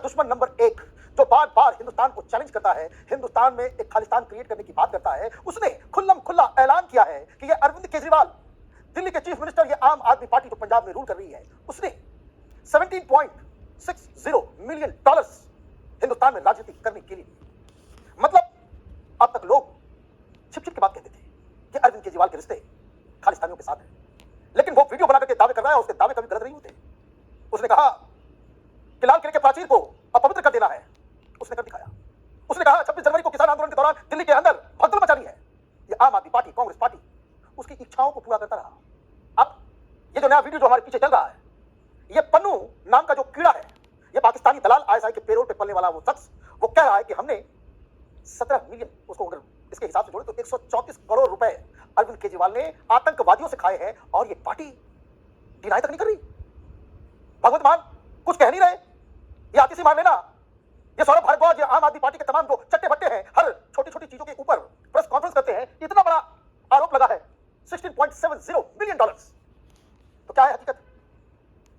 दुश्मन नंबर 1 जो बार बार हिंदुस्तान को चैलेंज करता है, हिंदुस्तान में एक खालिस्तान क्रिएट करने की बात करता है, उसने खुल्लम खुल्ला ऐलान किया है कि ये अरविंद केजरीवाल, दिल्ली के चीफ मिनिस्टर, ये आम आदमी पार्टी जो पंजाब में रूल कर रही है, उसने $17.60 मिलियन हिंदुस्तान में राजनीति करने के लिए। मतलब अब तक लोग छिप छिप की बात कहते थे कि अरविंद केजरीवाल के रिश्ते खालिस्तानियों के साथ हैं, लेकिन वो वीडियो बना करके दावे कर रहा है और उसके दावे कभी गलत नहीं होते। उसने कहा कि लाल किले के प्राचीर को अपवित्र कर देना है, उसने कर दिखाया। उसने कहा 26 जनवरी को किसान आंदोलन के दौरान दिल्ली के अंदर भगदड़ मचानी है। ये आम आदमी पार्टी, कांग्रेस पार्टी उसकी इच्छाओं को पूरा करता रहा। अब ये जो नया वीडियो जो हमारे पीछे चल रहा है, ये पन्नू नाम का जो कीड़ा है, ये पाकिस्तानी दलाल आईएसआई के पेरोल पे पलने वाला वो शख्स, वो कह रहा है कि हमने 17 मिलियन, उसको अगर इसके हिसाब से जोड़े तो 134 करोड़ रुपए अरविंद केजरीवाल ने आतंकवादियों से खाए हैं और ये पार्टी डिनाई तक नहीं कर रही। भगवत मान कुछ कह नहीं रहे, ये आतिशी मान लेना। ये सौरभ भारद्वाज, ये आम आदमी पार्टी के तमाम जो चट्टे बट्टे हैं, हर छोटी छोटी चीजों के ऊपर प्रेस कॉन्फ्रेंस करते हैं, इतना बड़ा आरोप लगा है $16.70 मिलियन। तो क्या है हकीकत?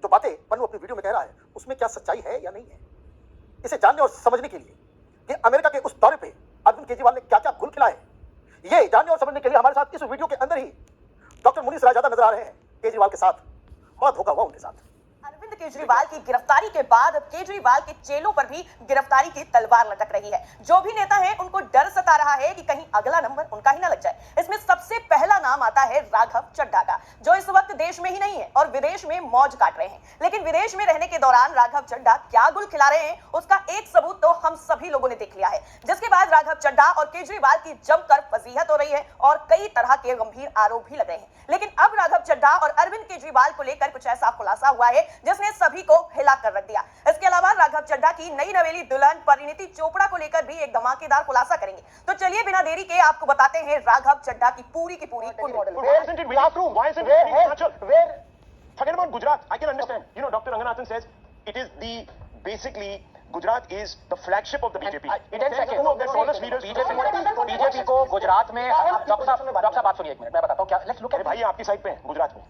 जो बातें पन्नू अपनी वीडियो में कह रहा है, उसमें क्या सच्चाई है या नहीं है? इसे जानने और समझने के लिए कि अमेरिका के उस दौरे पे अरविंद केजरीवाल ने क्या क्या गुल खिलाए, ये जानने और समझने के लिए हमारे साथ इस वीडियो के अंदर ही डॉक्टर मुनीस रायजादा नजर आ रहे हैं। केजरीवाल के साथ बड़ा धोखा हुआ उनके साथ। अरविंद केजरीवाल की गिरफ्तारी के बाद अब केजरीवाल के चेलों पर भी गिरफ्तारी की तलवार लटक रही है। जो भी नेता है उनको डर सता रहा है कि कहीं अगला नंबर उनका ही ना लग जाए। इसमें सबसे पहला नाम आता है राघव चड्ढा का, जो इस वक्त देश में ही नहीं है और विदेश में मौज काट रहे हैं। लेकिन विदेश में रहने के दौरान राघव चड्ढा क्या गुल खिला रहे हैं, उसका एक सबूत तो हम सभी लोगों ने देख लिया है, जिसके बाद राघव चड्ढा और केजरीवाल की जमकर फजीहत हो रही है और कई तरह के गंभीर आरोप भी लग रहे हैं। लेकिन अब राघव चड्ढा और अरविंद केजरीवाल को लेकर कुछ ऐसा खुलासा हुआ है जिसने सभी को हिला कर रख दिया। इसके अलावा राघव चड्ढा की नई नवेली दुल्हन परिणीति चोपड़ा को लेकर भी एक धमाकेदार खुलासा करेंगे। तो चलिए बिना देरी के आपको बताते हैं राघव चड्ढा की पूरी Forget about Gujarat. I can understand. You know, Dr. Ranganathan says it is basically Gujarat is the flagship of the BJP. BJP को गुजरात में डॉक्टर साहब बात सुनिए एक मिनट, मैं बताता हूँ क्या। लेट्स लुक एट भाई आपकी साइड पे गुजरात में।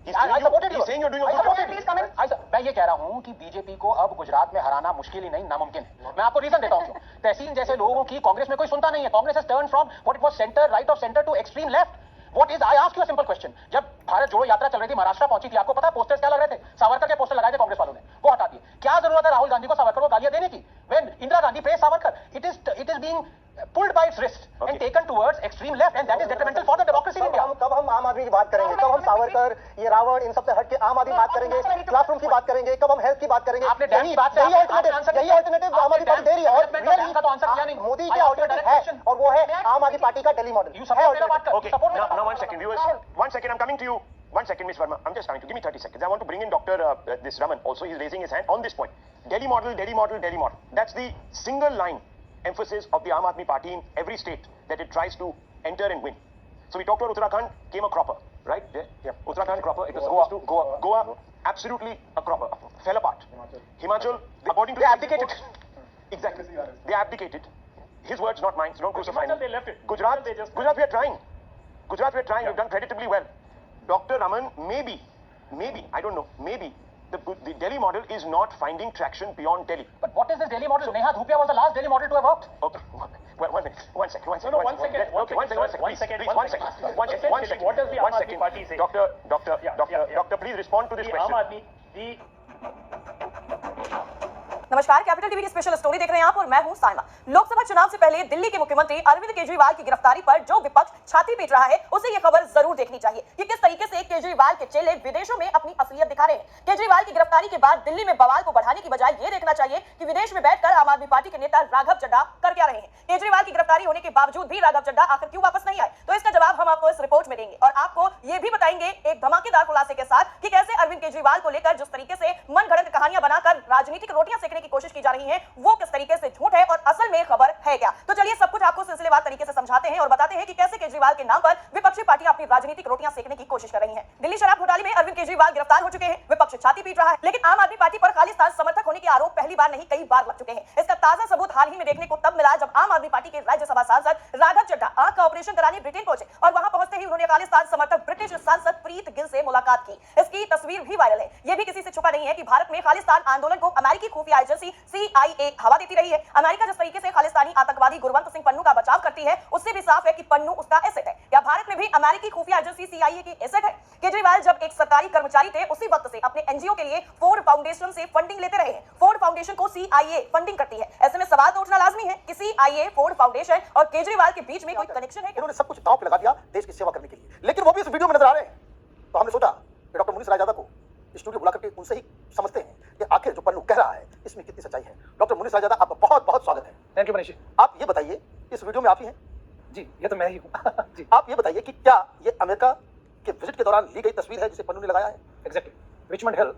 मैं ये कह रहा हूँ कि बीजेपी को अब गुजरात में हराना मुश्किल ही नहीं, नामुमकिन है। मैं आपको रीजन देता हूँ क्यों। तहसीन जैसे लोगों की कांग्रेस में कोई सुनता नहीं है। Congress has turn from what it was centre, right of centre to extreme left. What is? I asked you a simple question. जब भारत जोड़ो यात्रा चल रही थी, महाराष्ट्र पहुंची थी, आपको पता पोस्टर्स क्या लग रहे थे? सावरकर के पोस्टर लगाए थे कांग्रेस वालों ने, वो हटा दिए। क्या जरूरत है राहुल गांधी को सावरकर को गालियां देने की? When Indira Gandhi praised Savarkar, it is being pulled by its wrist and taken towards extreme left, and that is detrimental for the democracy in India. कब हम आम आदमी की बात करेंगे? कब हम सावरकर, ये रावण, इन सबसे हट के आम आदमी बात करेंगे? क्लासरूम की बात करेंगे? कब हम हेल्थ की बात करेंगे? आपने यही अल्टरनेटिव आम आदमी पार्टी दे रही है और का तो आंसर किया नहीं। मोदी के अल्टरनेटिव है और वो है आम आदमी पार्टी का Delhi model. Okay, now 1 second, viewers. 1 second, I'm coming to you. 1 second, Ms. Verma. I'm just coming to. Give me 30 seconds. I want to bring in Dr. This Raman. Also, he's raising his hand on this point. Delhi model, Delhi model, Delhi model. That's the single line emphasis of the Aam Aadmi Party in every state that it tries to enter and win. So we talked about Uttarakhand, came a cropper, right? Yeah. Uttarakhand cropper. It was supposed to Goa, absolutely a cropper. Fell apart. Himachal, according to they abdicated. Exactly. They abdicated. His words, not mine. So don't crucify me. They left it. Gujarat, we are trying. Gujarat, we are trying. We've done creditably well. Dr. Raman, maybe, I don't know, maybe the Delhi model is not finding traction beyond Delhi. But what is this Delhi model? Neha Dhupia was the last Delhi model to have worked. Okay, well, 1 minute. 1 second. One second. One second. What does the Aam Aadmi Party say? Doctor, please respond to this question. नमस्कार, capital TV की special story देख रहे हैं आप और मैं हूं साइमा। लोकसभा चुनाव से पहले दिल्ली के मुख्यमंत्री अरविंद केजरीवाल की गिरफ्तारी पर जो विपक्ष छाती पीट रहा है, उसे ये खबर जरूर देखनी चाहिए कि किस तरीके से केजरीवाल के चेले विदेशों में अपनी असलियत दिखा रहे हैं। केजरीवाल की गिरफ्तारी के बाद दिल्ली में बवाल को बढ़ाने की बजाय ये देखना चाहिए कि विदेश में बैठकर आम आदमी पार्टी के नेता राघव चड्ढा कर क्या रहे हैं। केजरीवाल की गिरफ्तारी होने के बावजूद भी राघव चड्ढा आखिर क्यों वापस नहीं आए, तो इसका जवाब हम आपको इस रिपोर्ट में देंगे और आपको ये भी बताएंगे एक धमाकेदार खुलासे के साथ कि कैसे अरविंद केजरीवाल को लेकर जिस तरीके से मनगढ़ंत कहानियां बनाकर राजनीतिक रोटियां सेकने की कोशिश की जा रही है, वो किस तरीके से झूठ है और असल में खबर है क्या। तो चलिए सब कुछ आपको सिलसिलेवार तरीके से समझाते हैं और बताते हैं कि कैसे केजरीवाल के नाम पर विपक्षी पार्टियां अपनी राजनीतिक रोटियां सेकने की कोशिश कर रही हैं। दिल्ली शराब घोटाले में अरविंद केजरीवाल गिरफ्तार हो चुके हैं, विपक्ष छाती पीट रहा है, लेकिन आम आदमी पार्टी पर खालिस्तान समर्थक होने के आरोप पहली बार नहीं कई बार लग चुके हैं। इसका ताजा सबूत हाल ही में देखने को तब मिला जब आम आदमी पार्टी के राज्यसभा सांसद राघव चड्ढा आंख का ऑपरेशन कराने ब्रिटेन पहुंचे और वहां पहुंचते ही उन्होंने खालिस्तान समर्थक ब्रिटिश सांसद प्रीत गिल से मुलाकात की। इसकी तस्वीर भी वायरल है। यह भी किसी से छुपा नहीं है कि भारत में खालिस्तान आंदोलन को अमेरिकी खुफिया एजेंसी एजेंसी CIA हवा देती रही है। अमेरिका जिस तरीके से खालिस्तानी आतंकवादी गुरवंत सिंह पन्नू का बचाव करती है, उससे भी साफ है कि पन्नू उसका एसेट है। क्या भारत में भी अमेरिकी खुफिया एजेंसी CIA की एसेट है? केजरीवाल जब एक सरकारी कर्मचारी थे, उसी वक्त से अपने एनजीओ के लिए फोर्ड फाउंडेशन से फंडिंग लेते रहे हैं। फोर्ड फाउंडेशन को CIA फंडिंग करती है। ऐसे में सवाल तो उठना लाजमी है कि CIA, फोर्ड फाउंडेशन और केजरीवाल के बीच में कोई कनेक्शन है क्या? इन्होंने सब कुछ दांव पे लगा दिया देश की सेवा करने के लिए, लेकिन वो भी इस वीडियो में नजर आ रहे हैं। तो हमने सोचा कि डॉक्टर मुनीष रायजादा को स्टूडियो बुला करके उनसे ही समझते हैं कि आखिर जो पन्नू कह रहा है इसमें कितनी सच्चाई है। डॉक्टर मुनीष रायजादा, आपका बहुत बहुत स्वागत है। Thank you Manish ji. आप ये बताइए, इस वीडियो में आप ही हैं जी, ये तो मैं ही हूँ जी। आप ये बताइए कि क्या ये अमेरिका के विजिट के दौरान ली गई तस्वीर है जिसे पन्नू ने लगाया है? एग्जैक्टली। रिचमंड हिल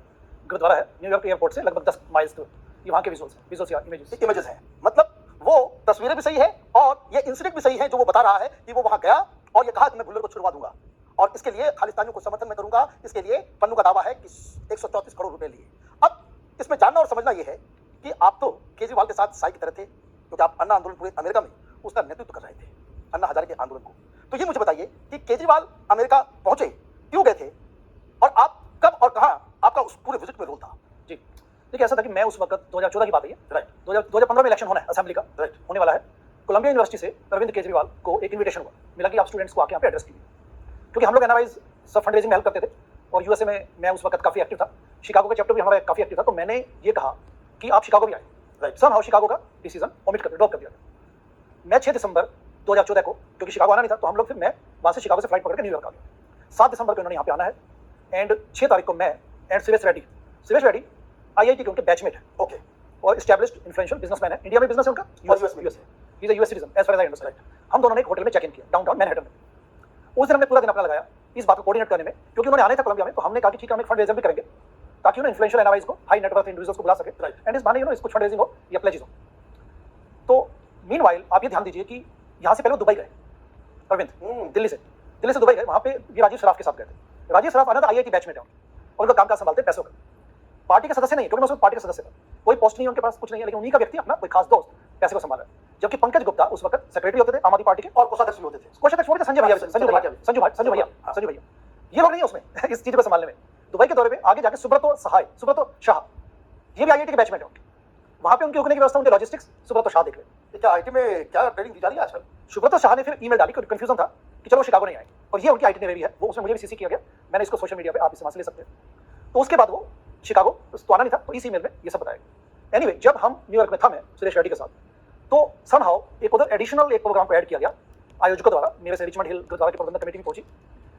गुरुद्वारा है न्यूयॉर्क एयरपोर्ट से लगभग 10 माइल्स दूर। ये वहाँ के विजुअल्स या इमेजेस इमेजेस हैं, मतलब वो तस्वीरें भी सही है और ये इंसिडेंट भी सही है जो वो बता रहा है कि वो वहां गया और ये कहा कि मैं बुल्लर को छुड़वा दूंगा और इसके लिए खालिस्तानियों को समर्थन मैं करूंगा। इसके लिए पन्नू का दावा है कि 134 करोड़ रुपए लिए। अब इसमें जानना और समझना ये है कि आप तो केजरीवाल के साथ साई की तरह थे, क्योंकि आप अन्ना आंदोलन पूरे अमेरिका में उसका नेतृत्व कर रहे थे, अन्ना हजारे के आंदोलन को। तो ये मुझे बताइए कि केजरीवाल अमेरिका पहुंचे, क्यों गए थे और आप कब और कहां आपका उस पूरे विजिट में रोल था? जी, देखिए ऐसा था कि मैं उस वक्त 2014 की बात है, राइट। 2015 में इलेक्शन होना है असेंबली का, राइट, होने वाला है। कोलंबिया यूनिवर्सिटी से अरविंद केजरीवाल को एक इन्विटेशन हुआ, मिला कि आप स्टूडेंट्स को आके यहाँ पे एड्रेस कीजिए, क्योंकि हम लोग एनआरआईज सब फंड रेजिंग में हेल्प करते थे और यूएसए में मैं उस वक्त काफी एक्टिव था। शिकागो का चैप्टर भी हमारा काफी एक्टिव था। तो मैंने ये कहा कि आप शिकागो भी आए। राइट। समहाउ शिकागो का डिसीजन ओमिट कर ड्रॉप कर दिया। मैं 6 दिसंबर 2014 को, क्योंकि शिकागो आना नहीं था, तो हम लोग फिर मैं वहाँ से शिकागो से फ्लाइट पकड़ के न्यूयॉर्क आ गया। 7 दिसंबर को इन्होंने यहाँ पे आना है एंड 6 तारीख को मैं एंड सुरेश रेड्डी IIT के उनके बैचमेट है, ओके, और एस्टैब्लिश्ड इन्फ्लुएंशियल बिजनेसमैन है। इंडिया में बिजनेस है उनका, US में। He is a US citizen as far as I understand. हम दोनों ने एक होटल में चेक इन किया डाउनटाउन मैनहट्टन में। उस दिन हमने पूरा दिन अपना लगाया इस बात को कोऑर्डिनेट करने में, क्योंकि उन्होंने आने था कोलंबिया में। तो हमने कहा कि ठीक है, हम एक फंड रेजर भी करेंगे ताकि उन्हें इन्फ्लुएंशियल एनालाइज को, हाई नेटवर्थ इंडिविजुअल्स को बुला सके एंड इस बहाने इस कुछ फंड रेजिंग हो या प्लेजेस हो। तो मीनवाइल आप ये ध्यान दीजिए कि यहाँ से पहले वो दुबई गए अरविंद, दिल्ली से दुबई गए। वहाँ पे ये राजीव सराफ के साथ गए थे। राजीव सराफ आना था IIT बैचमेट है और उनका काम सामभलते पैसों का। पार्टी का सदस्य नहीं है, क्योंकि मैं उसमें पार्टी का सदस्य था, कोई पोस्ट नहीं है उनके पास, कुछ नहीं है, लेकिन उन्हीं का व्यक्ति अपना कोई खास दोस्त पैसे को संभाल रहा है। जबकि पंकज गुप्ता उस वक्त सेक्रेटरी होते थे आम आदमी पार्टी के और कोषाध्यक्ष भी होते थे। कोषाध्यक्ष होते थे संजय भैया, ये लोग नहीं है उसमें इस चीज को संभालने में। दुबई के दौरे में आगे जाके सुब्रतो शाह, ये भी IIT के बैचमेट है। वहां पे उनके रुकने की व्यवस्था, उनके लॉजिस्टिक्स सुब्रतो शाह देख रहे। क्या IT में क्या ट्रेनिंग दी जा रही है आजकल? सुब्रतो शाह ने फिर ईमेल डाली, क्योंकि कंफ्यूजन था कि चलो शिकागो नहीं आए, और ये उनकी IT में भी है, वो उसमें मुझे भी CC किया गया। मैंने इसको सोशल मीडिया पे आप इसे वहां से ले सकते हैं। तो उसके बाद वो शिकागो तो आना नहीं था, तो इस ईमेल में ये सब बताया। एनीवे, जब हम न्यूयॉर्क में था मैं सुरेश रेड्डी के साथ, तो समहाउ एक उधर एडिशनल एक प्रोग्राम को ऐड किया गया आयोजकों द्वारा। मेरे से रिचमंड हिल गुरुद्वारा की प्रबंधक कमेटी भी पहुंची।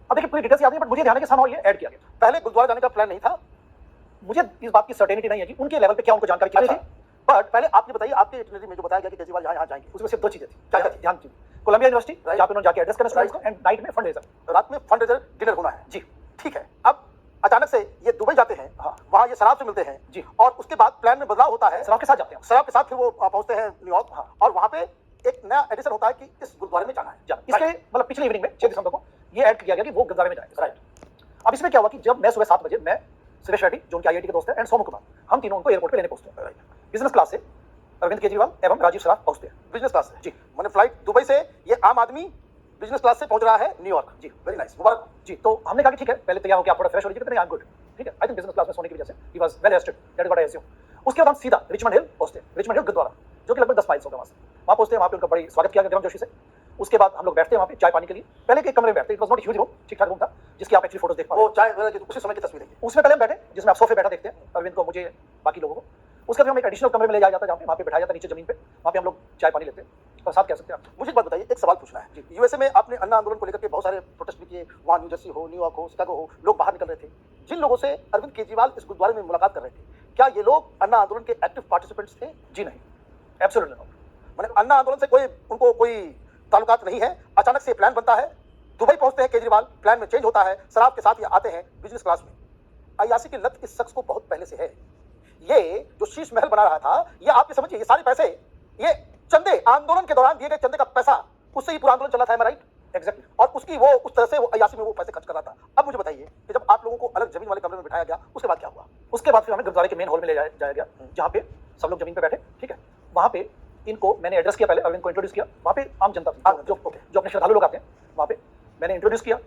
अब देखिए पूरी डिटेल्स याद नहीं, बट मुझे ध्यान है कि समहाउ ये ऐड किया गया। पहले गुरुद्वारा जाने का प्लान नहीं था। मुझे इस बात की सर्टेनिटी नहीं है कि उनके लेवल पे क्या उनको जानकारी कितनी थी, बट पहले आप ये बताइए, आपके इटिनरी में जो बताया गया कि केजरीवाल यहाँ जाएंगे, उसमें सिर्फ 2 चीजें थी। क्या थी? ध्यान दीजिए, कोलंबिया यूनिवर्सिटी जहाँ पे उन्होंने जाके एड्रेस करना स्टूडेंट्स को, एंड नाइट में फंड रेजर, रात में फंड रेजर डिनर होना है। जी ठीक है। अब अचानक से ये दुबई जाते हैं, हाँ, वहाँ ये शराब से मिलते हैं जी, और उसके बाद प्लान में बदलाव होता है। शराब के साथ जाते हैं, शराब के साथ फिर वो पहुंचते हैं न्यूयॉर्क, हाँ, और वहाँ पे एक नया एडिशन होता है कि इस गुरुद्वारे में जाना है। इसके मतलब पिछले इवनिंग में 6 दिसंबर को ये ऐड किया गया कि वो गुरुद्वारे में जाएंगे। राइट। अब इसमें क्या हुआ कि जब मैं सुबह 7 बजे, मैं सुरेश रेड्डी जो उनके IIT के दोस्त हैं एंड सोमू कुमार, हम तीनों उनको एयरपोर्ट पे लेने पहुंचते हैं। बिजनेस क्लास से अरविंद केजरीवाल एवं राजीव सराफ पहुंचते हैं बिजनेस क्लास से। जी, मैंने फ्लाइट दुबई से, ये आम आदमी बिजनेस क्लास से पहुंच रहा है न्यूयॉर्क। जी, वेरी नाइस, मुबारक जी। तो हमने कहा कि ठीक है, पहले तैयार होकर आप थोड़ा फ्रेश हो लीजिए। आई एम गुड, ठीक है। आई थिंक बिजनेस क्लास में सोने की वजह से he was well rested, that is what I assume. उसके बाद हम सीधा रिचमंड हिल पहुंचते हैं। रिचमंड हिल गुरुद्वारा जो कि लगभग 10 माइल्स होगा वहाँ से। वहाँ पहुंचते हैं, वहाँ पे उनका बड़ी स्वागत किया गया गर्मजोशी से। उसके बाद हम लोग बैठते हैं वहाँ पे चाय पानी के लिए। पहले के एक कमरे में बैठते, it was not huge room, ठीक ठाक रूम था, जिसकी आप एक्चुअली फोटोज देख पाओ। वो चाय उसी समय की तस्वीर है। उसमें पहले हम बैठे, जिसमें आप सोफे बैठा देखते हैं, अरविंद को, मुझे, बाकी लोगों को। उसके बाद हम एक एडिशनल कमरे में ले जाया जाता है, जहाँ पे वहाँ पे बैठाया जाता है नीचे जमीन पे। वहाँ पे हम लोग चाय पानी लेते हैं और साथ कह सकते हैं। मुझे एक बात बताइए, एक सवाल पूछना है। यूएसए में आपने अन्ना आंदोलन को लेकर के बहुत सारे प्रोटेस्ट भी किए, वहाँ न्यू जर्सी हो, न्यूयॉर्क हो, शिकागो हो, लोग बाहर निकल रहे थे। जिन लोगों से अरविंद केजरीवाल इस गुरुद्वारे में मुलाकात कर रहे थे, क्या ये लोग अन्ना आंदोलन के एक्टिव पार्टिसिपेंट्स थे? जी नहीं, एब्सोल्युटली नॉट। मैंने अन्ना आंदोलन से उनको कोई ताल्लुकात नहीं है। अचानक से प्लान बनता है, दुबई पहुंचते हैं केजरीवाल, प्लान में चेंज होता है, शराब के साथ ये आते हैं बिजनेस क्लास में। अयाशी की लत इस शख्स को बहुत पहले से है। ये जो शीश महल बना रहा था, ये आप ये समझिए, ये सारे पैसे, ये चंदे, आंदोलन के दौरान दिए गए चंदे का पैसा, उससे ही पूरा आंदोलन चला था, राइट? एग्जैक्टली। और उसकी वो उस तरह से वो अयाशी में वो पैसे खर्च कर रहा था। अब मुझे बताइए कि जब आप लोगों को अलग जमीन वाले कमरे में बिठाया गया, उसके बाद क्या हुआ? उसके बाद फिर हमें गुरुद्वारे के मेन हॉल में ले जाया गया, जहाँ पे सब लोग जमीन पे बैठे, ठीक है। वहाँ पे इनको मैंने एड्रेस किया, पहले अरविंद को इंट्रोड्यूस किया। वहाँ पे आम जनता थी, जो अपने श्रद्धालु लोग आते हैं, वहाँ पे मैंने इंट्रोड्यूस किया।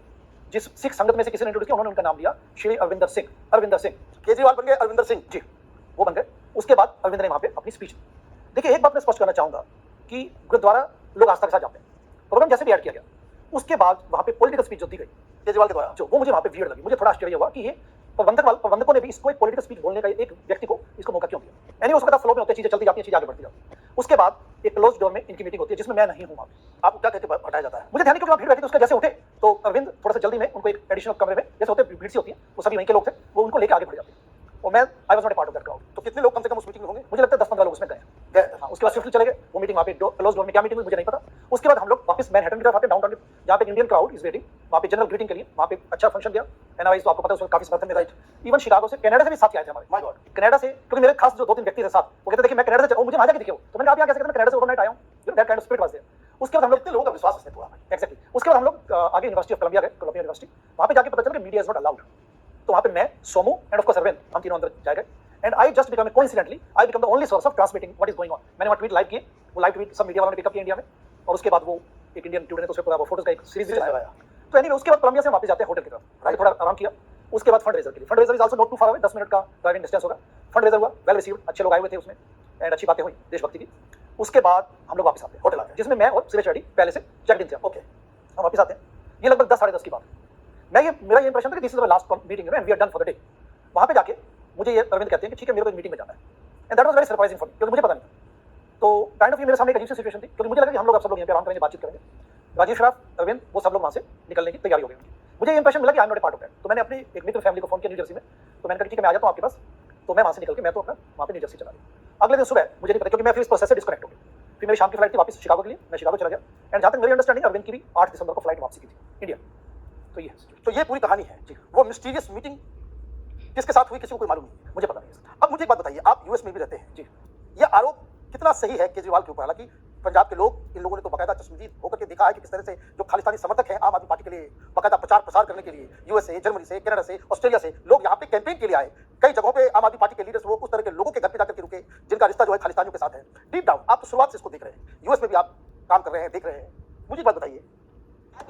जिस सिख संगत में से किसी ने इंट्रोड्यूस किया, उन्होंने उनका नाम लिया श्री अरविंदर सिंह। केजरीवाल बन गए अरविंदर सिंह जी, वो बन गए। उसके बाद अरविंद ने वहां पे अपनी स्पीच दी। देखिए एक बात मैं स्पष्ट करना चाहूंगा कि गुरुद्वारा लोग आस्था के साथ जाते हैं, प्रोग्राम जैसे भी ऐड किया गया, उसके बाद वहां पे पॉलिटिकल स्पीच जो दी गई केजरीवाल के द्वारा, जो वो मुझे वहां पे वियर्ड लगी। मुझे थोड़ा आश्चर्य हुआ कि ये प्रबंधकों ने भी इसको एक पॉलिटिकल स्पीच बोलने का एक व्यक्ति को इसको मौका क्यों दिया। यानी हो सकता है फ्लो में होते चीजें चलती जाती हैं, चीजें आगे बढ़ती जाती हैं। उसके बाद एक क्लोज डोर में इनकी मीटिंग होती है जिसमें मैं नहीं हूं वहां पे। आपको क्या कहते हटाया जाता है? मुझे ध्यान नहीं, क्योंकि वहाँ भीड़ बैठी थी, उसका जैसे उठे तो अरविंद थोड़ा सा जल्दी में उनको एक एडिशनल कमरे में, जैसे होते भीड़ सी होती है, वो सभी वहीं के लोग थे, वो उनको लेके आगे बढ़ जाते हैं और मैं I was not a part of that crowd. तो कितने लोग कम से कम उस मीटिंग में होंगे? मुझे लगता है 10-15 लोग उसमें गए। हाँ, उसके बाद स्विफ्टली चले गए। वो मीटिंग वहाँ पे क्लोज डोर में क्या मीटिंग हुई मुझे नहीं पता। उसके बाद हम लोग वापस मैनहट्टन की तरफ आते, डाउनटाउन जहाँ पे इंडियन क्राउड इज वेटिंग, वहाँ पे जनरल ग्रीटिंग के लिए वहाँ पे अच्छा फंक्शन दिया। एनआईज तो आपको पता है उसमें काफी समर्थन में, राइट। इवन शिकागो से, कनाडा से भी साथ आए थे हमारे। माय गॉड, कनाडा से, क्योंकि मेरे खास जो 2-3 व्यक्ति थे साथ, वो कहते देखिए मैं कनाडा से मुझे वहाँ जाके दिखे हो, तो मैंने कहा आप यहाँ कैसे? मैं कनाडा से ओवरनाइट आया हूँ। That kind of spirit was there. उसके बाद हम लोग कितने लोगों का विश्वास इसने तोड़ा? एक्जेक्टली। उसके बाद हम लोग आगे यूनिवर्सिटी ऑफ कोलंबिया गए, कोलंबिया यूनिवर्सिटी। वहाँ पे जाके पता चला कि मीडिया इज नॉट अलाउड। तो वहाँ पे मैं, Somu and of course Arvind, हम तीनों अंदर जा गए। And I just become coincidentally I become the only source of transmitting what is going on. मैंने वहाँ ट्वीट लाइव किए, वो लाइव ट्वीट सब मीडिया वालों ने पिकअप किया इंडिया में, और उसके बाद वो एक इंडियन ट्यूटर ने तो उसमें पूरा फोटोज का एक सीरीज भी चलाया। तो एनीवे उसके बाद कोलंबिया से वापस जाते हैं होटल की तरफ, राइट, थोड़ा आराम किया। उसके बाद फंड रेजर के लिए, fund raiser is also not too far away, 10 minute का ड्राइविंग डिस्टेंस होगा। फंड रेजर हुआ, वेल रिसीव्ड, अच्छे लोग आए हुए थे उसमें एंड अच्छी बातें हुई देशभक्ति की। उसके बाद हम लोग वापस आते हैं होटल आते हैं, जिसमें मैं और सुरेश रेड्डी पहले से चेक इन थे। ओके, हम वापस आते हैं, ये लगभग 10-10:30 की बात है। मेरा ये इंप्रेशन था कि this is the last meeting and we are done for the day. वहाँ पे जाके मुझे ये अरविंद कहते हैं कि ठीक है मेरे को एक मीटिंग में जाना है, and that was very surprising for me, क्योंकि मुझे पता नहीं। तो काइंड ऑफ ये मेरे सामने एक अजीब सी सिचुएशन थी, क्योंकि मुझे लगा कि हम लोग अब सब लोग यहाँ पे आराम करेंगे, बातचीत करेंगे। राजीव श्राफ, अरविंद, वो सब लोग वहाँ से निकलने की तैयारी हो गई। मुझे ये इंप्रेशन मिला कि I am not a part of that. तो मैंने अपनी एक मित्र फैमिली को फोन किया न्यू जर्सी में, तो मैंने कहा ठीक है मैं आ जाता हूँ आपके पास। तो मैं वहाँ से निकल के मैं तो अपना वहाँ पे न्यू जर्सी चला गया। अगले दिन सुबह मुझे नहीं पता, क्योंकि मैं फिर इस प्रोसेस से डिस्कनेक्ट हो गया। फिर मेरी शाम की फ्लाइट थी वापस शिकागो के लिए, मैं शिकागो चला गया। एंड जहाँ तक मेरी अंडरस्टैंडिंग, अरविंद की भी 8 दिसंबर को फ्लाइट वापसी की थी इंडिया। तो ये तो ये पूरी कहानी है जी। वो मिस्टीरियस मीटिंग किसके साथ हुई किसी को कोई मालूम नहीं, मुझे पता नहीं है। अब मुझे एक बात बताइए, आप यूएस में भी रहते हैं जी, ये आरोप कितना सही है केजरीवाल के ऊपर? हालांकि पंजाब के लोग, इन लोगों ने तो बाकायदा चश्मदीद होकर के देखा है कि किस तरह से जो खालिस्तानी समर्थक हैं आम आदमी पार्टी के लिए बाकायदा प्रचार प्रसार करने के लिए यूएस से, जर्मनी से, कनाडा से, ऑस्ट्रेलिया से लोग यहाँ पे कैंपेन के लिए आए। कई जगहों पे आम आदमी पार्टी के लीडर्स वो उस तरह के लोगों के घर पे जाकर के रुके जिनका रिश्ता जो है खालिस्तानियों के साथ है। डीप डाउन आप तो शुरुआत से इसको देख रहे हैं, यूएस में भी आप काम कर रहे हैं, देख रहे हैं। मुझे एक बात बताइए,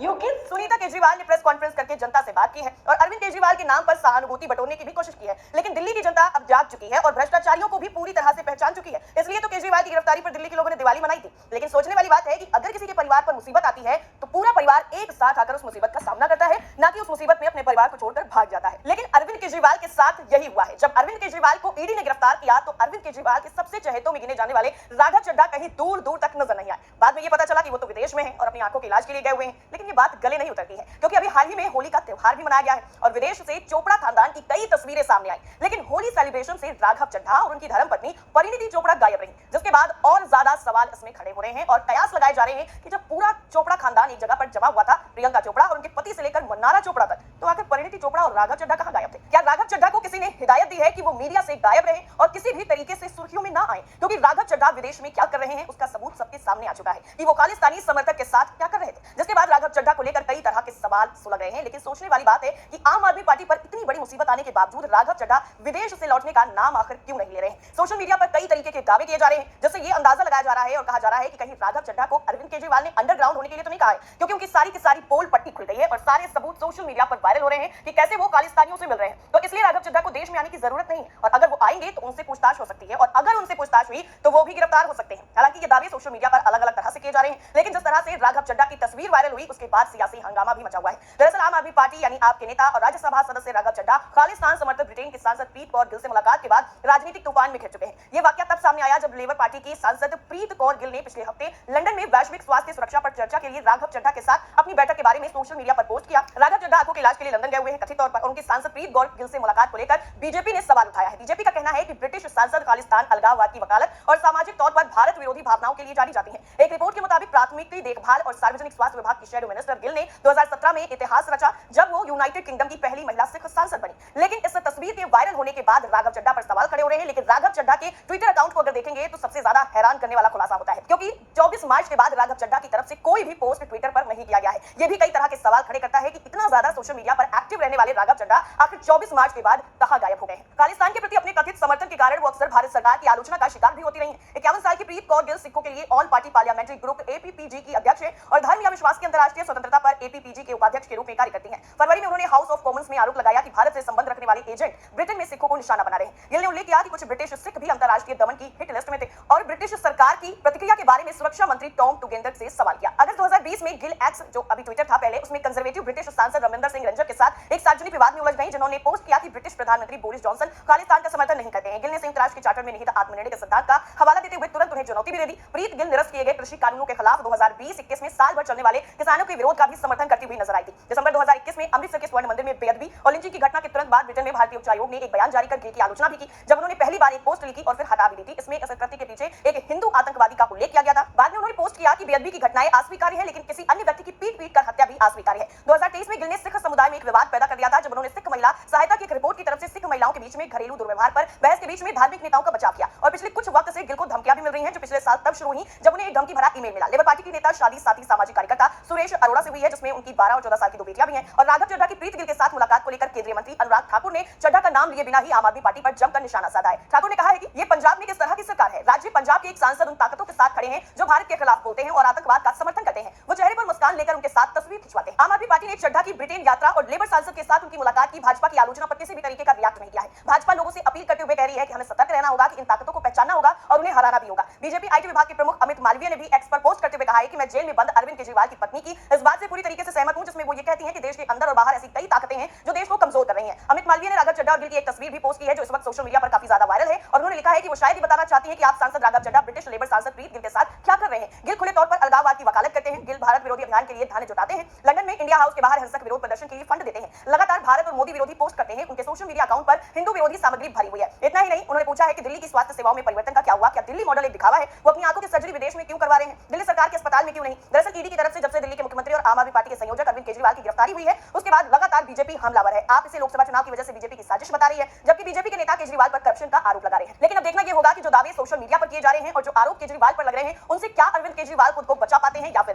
यूपी सुनीता केजरीवाल ने प्रेस कॉन्फ्रेंस करके जनता से बात की है और अरविंद केजरीवाल के नाम पर सहानुभूति बटोरने की भी कोशिश की है, लेकिन दिल्ली की जनता अब जाग चुकी है और भ्रष्टाचारियों को भी पूरी तरह से पहचान चुकी है। इसलिए तो केजरीवाल की गिरफ्तारी पर दिल्ली के लोगों ने दिवाली मनाई थी। लेकिन सोचने वाली बात है कि अगर किसी के परिवार पर मुसीबत आती है तो पूरा परिवार एक साथ आकर उस मुसीबत का सामना करता है, ना कि उस मुसीबत में अपने परिवार को छोड़कर भाग जाता है। लेकिन अरविंद केजरीवाल के साथ यही हुआ है। जब अरविंद केजरीवाल को ईडी ने गिरफ्तार किया तो अरविंद केजरीवाल के सबसे चहेतों में गिने जाने वाले राघव चड्ढा कहीं दूर दूर तक नजर नहीं आए। बाद में ये पता चला कि वो तो विदेश में है और अपनी आंखों के इलाज के लिए गए हुए हैं, लेकिन ये बात गले नहीं उतरती है, क्योंकि अभी हाल ही में होली का त्योहार भी मनाया गया है और विदेश से चोपड़ा खानदान की कई तस्वीरें सामने आई। लेकिन होली सेलिब्रेशन से राघव चड्ढा और उनकी धर्मपत्नी परिणीति चोपड़ा गायब रही, जिसके बाद और ज्यादा सवाल इसमें खड़े हो रहे हैं और कयास लगाए जा रहे हैं कि जब पूरा चोपड़ा खानदान एक जगह पर जमा हुआ था, प्रियंका चोपड़ा और उनके पति से लेकर मन्नारा चोपड़ा तक, तो आखिर परिणीति चोपड़ा और राघव चड्ढा कहां गायब थे? क्या राघव चड्ढा को किसी ने हिदायत दी है कि वो मीडिया से गायब रहे और किसी भी तरीके से सुर्खियों में ना आए? क्योंकि राघव चड्ढा विदेश में क्या कर रहे हैं उसका सबूत सबके सामने आ चुका है कि वो खालिस्तानी समर्थक के साथ क्या कर रहे थे, जिसके बाद राघव चड्ढा को लेकर कई तरह के सवाल सुलग रहे हैं। लेकिन सोचने वाली बात है कि आम आदमी पार्टी पर इतनी बड़ी मुसीबत आने के बावजूद राघव चड्ढा विदेश से लौटने का नाम आखिर क्यों नहीं ले रहे हैं? सोशल मीडिया पर कई तरीके के दावे किए जा रहे हैं, जिससे ये अंदाजा लगाया जा रहा है और कहा जा रहा है कि कहीं राघव चड्ढा को अरविंद केजरीवाल ने अंडरग्राउंड होने के लिए तो नहीं कहा है, क्योंकि उनकी सारी की सारी पोल पट्टी खुल गई है और सारे सबूत सोशल मीडिया पर वायरल हो रहे हैं कि कैसे वो खालिस्तानियों से मिल रहे हैं। तो इसलिए राघव चड्ढा को देश में आने की जरूरत नहीं, और अगर वो आएंगे तो उनसे पूछताछ हो सकती है, और अगर उनसे पूछताछ हुई तो वो भी गिरफ्तार हो सकते हैं। हालांकि ये दावे सोशल मीडिया पर अलग अलग तरह से किए जा रहे हैं, लेकिन जिस तरह से राघव चड्ढा की तस्वीर वायरल हुई उसके बाद सियासी हंगामा भी मचा हुआ है। दरअसल आम आदमी पार्टी यानी आपके नेता और राज्यसभा सदस्य राघव चड्ढा खालिस्तान समर्थक ब्रिटेन के सांसद प्रीत कौर गिल से मुलाकात के बाद राजनीतिक तूफान में घिर चुके हैं। ये वाकया तब सामने आया जब लेबर पार्टी की सांसद प्रीत कौर गिल ने पिछले हफ्ते लंदन में वैश्विक स्वास्थ्य सुरक्षा पर चर्चा के लिए राघव चड्ढा के साथ अपनी बैठक के बारे में सोशल मीडिया पर पोस्ट किया। राघव चड्ढा आंखों के इलाज के लिए लंदन गए हुए हैं कथित तौर पर, और उनकी सांसद प्रीत कौर गिल से मुलाकात को लेकर बीजेपी ने सवाल उठाया है। बीजेपी का कहना है कि ब्रिटिश सांसद खालिस्तान, अलगाववाद की वकालत और सामाजिक तौर पर भारत विरोधी भावनाओं के लिए जानी जाती है। एक रिपोर्ट के मुताबिक प्राथमिक देखभाल और सार्वजनिक स्वास्थ्य विभाग की शैडो मिनिस्टर गिल ने 2017 में इतिहास रचा जब वो यूनाइटेड किंगडम की पहली महिला सिख सांसद बनी। लेकिन इस तस्वीर के वायरल होने के बाद राघव चड्ढा पर सवाल खड़े हो रहे हैं। लेकिन राघव चड्ढा के ट्विटर अकाउंट को अगर देखेंगे तो सबसे ज्यादा हैरान करने वाला खुलासा होता है, क्योंकि 24 मार्च के बाद राघव चड्ढा की तरफ से कोई भी पोस्ट ट्विटर पर नहीं किया गया है। यह भी कई तरह के सवाल खड़े करता है कि इतना ज्यादा सोशल मीडिया पर एक्टिव रहने वाले राघव चड्ढा आखिर 24 मार्च के बाद कहां गायब हो गए हैं? खालिस्तान के प्रति अपने कथित समर्थन के कारण वो अक्सर भारत सरकार की आलोचना का शिकार भी होती रही है। 51 साल की प्रीत कौर गिल सिखों के लिए ऑल पार्टी पार्लियामेंट्री ग्रुप एपीपीजी की अध्यक्ष है और धर्म या विश्वास की अंतर्राष्ट्रीय स्वतंत्रता पर एपीपीजी के उपाध्यक्ष के रूप में कार्य करती हैं। फरवरी में उन्होंने हाउस ऑफ कॉमन्स में आरोप लगाया कि भारत से संबंध रखने रखने वाले एजेंट ब्रिटेन में सिखों को निशाना बना रहे हैं। गिल ने उल्लेख किया कि कुछ ब्रिटिश सिख भी अंतरराष्ट्रीय दमन की हिट लिस्ट में थे और ब्रिटिश सरकार की प्रतिक्रिया के बारे में सुरक्षा मंत्री टॉम टुगेंडर से सवाल किया। अगस्त 2020 में गिल एक्स, जो अभी ट्विटर था पहले, उसमें कंजर्वेटिव ब्रिटिश सांसद रविंदर सिंह रंजन के साथ एक सार्वजनिक विवाद में उलझ गई, जिन्होंने पोस्ट किया कि ब्रिटिश प्रधानमंत्री बोरिस जॉनसन खालिस्तान का समर्थन नहीं करते हैं। गिल ने संयुक्त राष्ट्र के चार्टर में निहित आत्मनिर्णय के सिद्धांत का हवाला देते हुए तुरंत उन्हें चुनौती भी दे दी। प्रीत गिल निरस्त किए गए कृषि कानूनों के खिलाफ 2020-21 में साल भर चलने वाले किसानों के विरोध का भी समर्थन करती हुई नजर आई थी। दिसंबर 2021 में अमृतसर के स्वर्ण मंदिर में बेअदबी और लिंचिंग की घटना के तुरंत बाद ब्रिटेन में भारतीय उच्चायोग ने एक बयान जारी कर गिल की आलोचना भी की, जब उन्होंने पहली बार एक पोस्ट लिखी और फिर हटा भी दी थी। इसमें इस कृत्य के पीछे एक हिंदू आतंकवादी का उल्लेख किया गया था। बाद में उन्होंने पोस्ट किया कि बेअदबी की घटनाएं अस्वीकार्य है, लेकिन किसी अन्य व्यक्ति की पीट कर हत्या भी अस्वीकार्य है। 2023 में गिल ने सिख समुदाय में एक विवाद पैदा कर दिया था, जब उन्होंने सिख महिला सहायता की एक रिपोर्ट की तरफ से सिख महिलाओं के बीच में घरेलू दुर्व्यवहार पर बहस के बीच में धार्मिक नेताओं का बचाव किया। और पिछले कुछ वक्त से गिल को धमकियां भी मिल रही हैं, जो पिछले साल तब शुरू हुई जब उन्हें एक धमकी भरा ईमेल मिला। लेबर पार्टी की नेता शादी साथी सामाजिक कार्यकर्ता सुरेश अरोड़ा से हुई है, जिसमें उनकी 12 और 14 साल की दो बेटियां भी हैं। और राघव चड्ढा की प्रीत गिल के साथ मुलाकात को लेकर केंद्रीय मंत्री अनुराग ठाकुर ने चड्ढा का नाम लिए बिना ही आम आदमी पार्टी पर जमकर निशाना साधा है। ठाकुर ने कहा है कि ये पंजाब में किस तरह की सरकार है। राज्य पंजाब के एक सांसद उन ताकतों के साथ खड़े हैं जो भारत के खिलाफ बोलते हैं और आतंकवाद का समर्थन करते हैं। वो चेहरे पर मुस्कान लेकर उनके साथ तस्वीर खिंचवाते हैं। आम आदमी पार्टी ने चड्ढा की ब्रिटेन यात्रा और लेबर सांसद के साथ उनकी मुलाकात की भाजपा की आलोचना पर किसी भी तरीके का रिएक्ट नहीं किया है। भाजपा लोगों से अपील करते हुए कह रही है कि हमें सतर्क रहना होगा, कि इन ताकतों को पहचानना होगा और उन्हें हराना भी होगा। बीजेपी आईटी विभाग के प्रमुख अमित मालवीय ने भी एक्स पर पोस्ट करते हुए कहा है कि मैं जेल में बंद अरविंद केजरीवाल की पत्नी की इस बात से पूरी तरीके से सहमत हूं, जिसमें वो ये कहती हैं कि देश के अंदर और बाहर ऐसी कई ताकतें हैं जो देश को कमजोर कर रही हैं। अमित मालवीय ने राघव चड्ढा और गिल की एक तस्वीर भी पोस्ट की है, जो इस वक्त सोशल मीडिया पर काफी ज्यादा वायरल है, और उन्होंने लिखा है कि वो शायद ही बताना चाहती हैं कि आप सांसद राघव चड्ढा ब्रिटिश लेबर सांसद प्रीत गिल के साथ क्या कर रहे हैं। गिल खुले तौर पर अलगाववाद की वकालत करते हैं। गिल भारत विरोधी अभियान के लिए धन जुटाते हैं। लंदन में इंडिया हाउस के बाहर हिंसक विरोध प्रदर्शन के लिए फंड देते हैं। लगातार भारत और मोदी विरोधी पोस्ट करते हैं। उनके सोशल मीडिया अकाउंट पर हिंदू विरोधी सामग्री भरी हुई है। इतना ही नहीं, उन्होंने पूछा है कि दिल्ली की स्वास्थ्य सेवाओं में परिवर्तन का क्या हुआ, क्या दिल्ली मॉडल एक दिखावा है, वो अपनी आंखों की सर्जरी विदेश में क्यों करवा रहे हैं, दिल्ली सरकार के अस्पताल में क्यों नहीं। दरअसल ईडी की तरफ से जब से दिल्ली के मुख्यमंत्री और आम आदमी पार्टी के संयोजक अरविंद केजरीवाल की गिरफ्तारी हुई है, उसके बाद लगातार बीजेपी हमलावर है। आप इसे लोकसभा चुनाव की वजह से बीजेपी की साजिश बता रही है, जबकि बीजेपी के नेता केजरीवाल पर करप्शन का आरोप लगा रहे हैं। लेकिन अब देखना यह होगा कि जो दावे सोशल मीडिया पर किए जा रहे हैं और जो आरोप केजरीवाल पर लग रहे हैं, उनसे क्या अरविंद केजरीवाल खुद को बचा पाते हैं या फिर